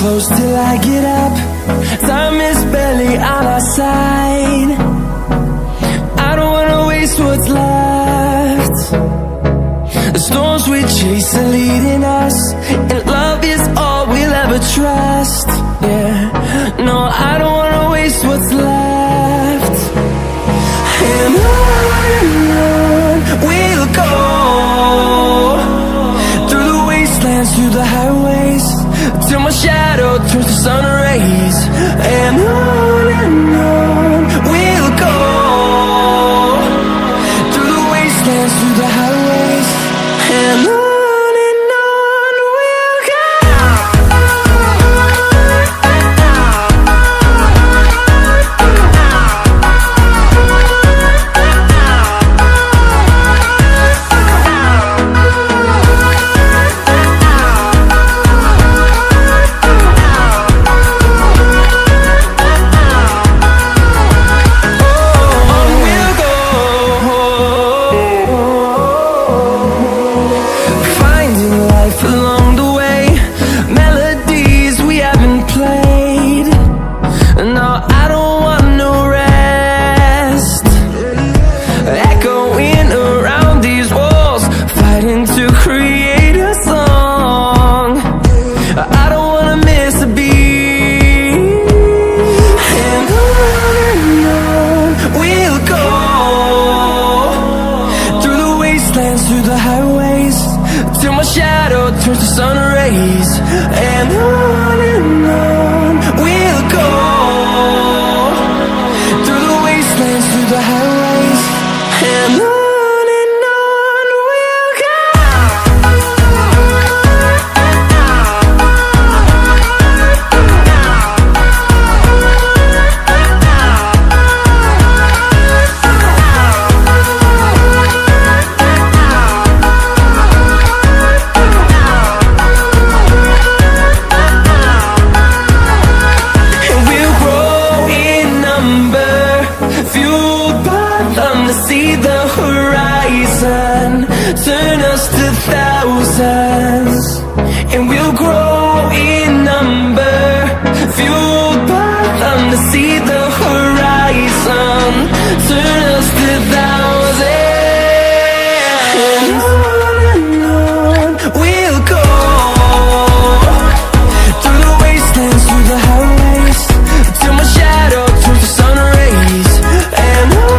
close till I get up. Time is barely on our side. I don't wanna waste what's left. The storms we chase are leading us, and love is all we'll ever trust. Yeah, no, I don't wanna waste what's left. And on we'll go, through the wastelands, through the highways, till my shadow turns to sun rays. And on we'll go, through the wastelands, through the highways, and on we'll go. Through the highways, till my shadow turns to sun rays. And on we'll go, through the wastelands, through the highways, and on we'll go. See the horizon, turn us to thousands, and we'll grow in number, fueled by them. To see the horizon, turn us to thousands, and on we'll go, through the wastelands, through the highways, till my shadow turns to sun rays. And on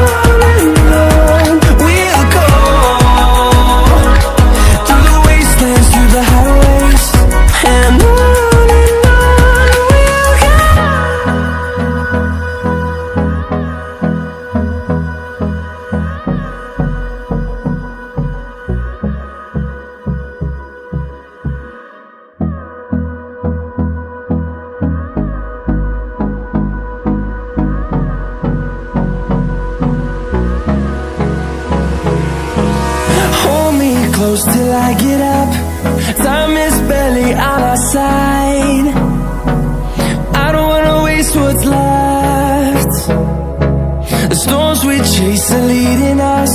close till I get up. Time is barely on our side. I don't wanna waste what's left. The storms we chase are leading us,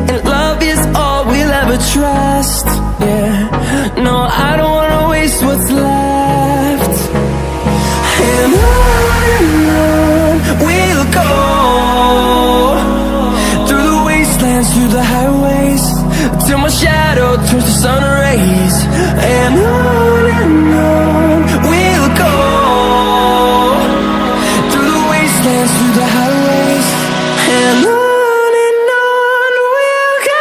and love is all we'll ever trust. Yeah, no, I don't wanna waste what's left. And on we'll go, through the wastelands, through the highways, till my shadow turns to sun rays. And on we'll go, through the wastelands, through the highways, and on we'll go.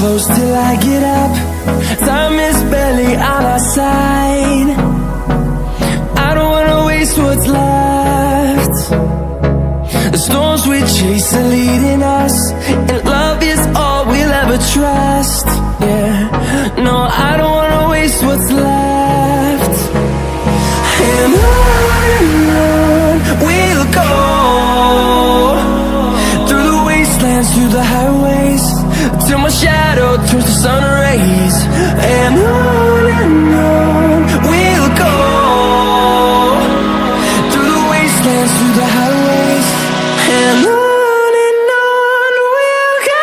Close till I get up. Time is barely on our side. I don't wanna waste what's left. The storms we chase are leading us, and love is all we'll ever trust. Yeah, no, I don't wanna waste what's left. And on we'll go, through the wastelands, through the highways, till my shadow turns to sun rays. And on we'll go, through the wastelands, through the highways, and on we'll go.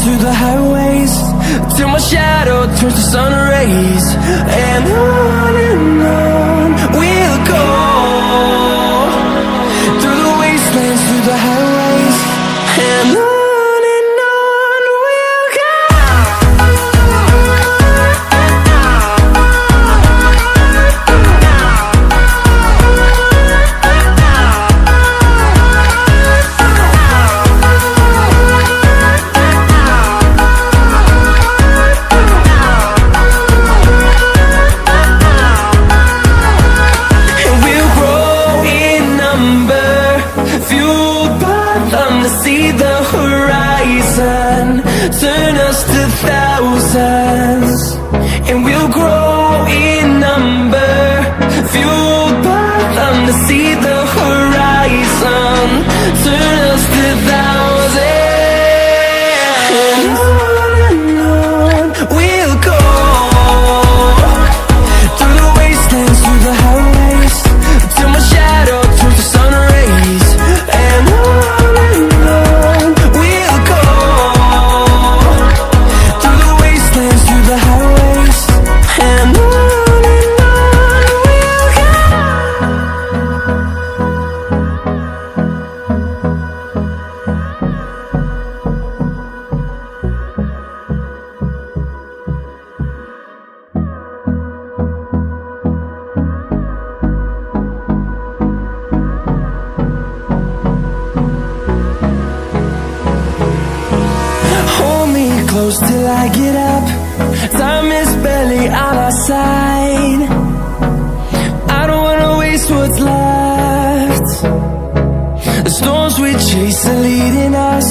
Through the highways, till my shadow turns to sun rays. And on we'll go, through the wastelands, through the highways, and on we'll go. See the horizon, turn us to thousands, and we'll grow in number, fueled by them to see the horizon, turn us to thousands. And on we'll go, through the wastelands, through the highways, till my shadow turns to sun rays. And close till I get up, time is barely on our side. I don't wanna waste what's left. The storms we chase are leading us,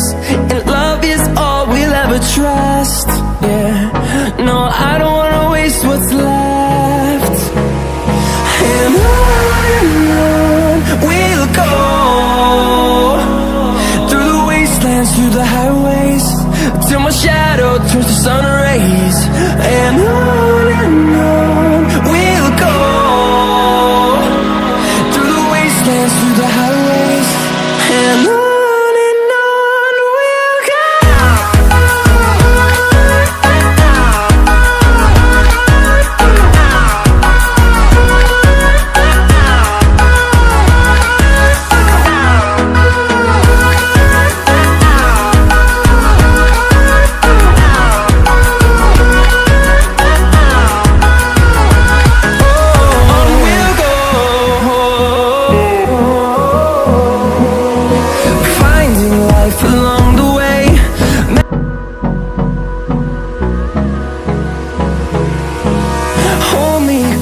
and love is all we'll ever trust. Yeah, no, I don't wanna waste what's left. And on we'll go, through the wastelands, through the highways, till my shadow turns to sun rays. And on we'll go, through the wastelands, through the highways, and on we'll go.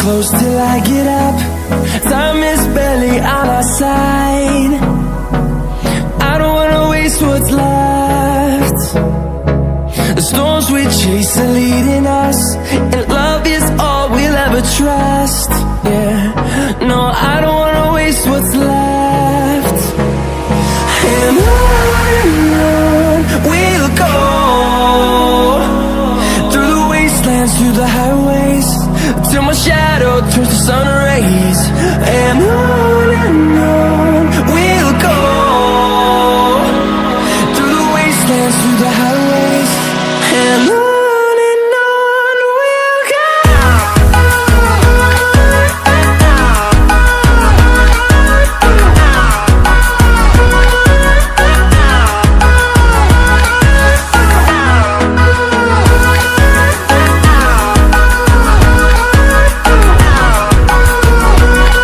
Close till I get up, time is barely on our side. I don't wanna waste what's left. The storms we chase are leading us, and love is all we'll ever trust. Yeah, no, I don't wanna waste what's left. And on we'll go, wastelands, through the highways, till my shadow turns to sun rays. And on we'll go, through the wastelands, through the highways, and on.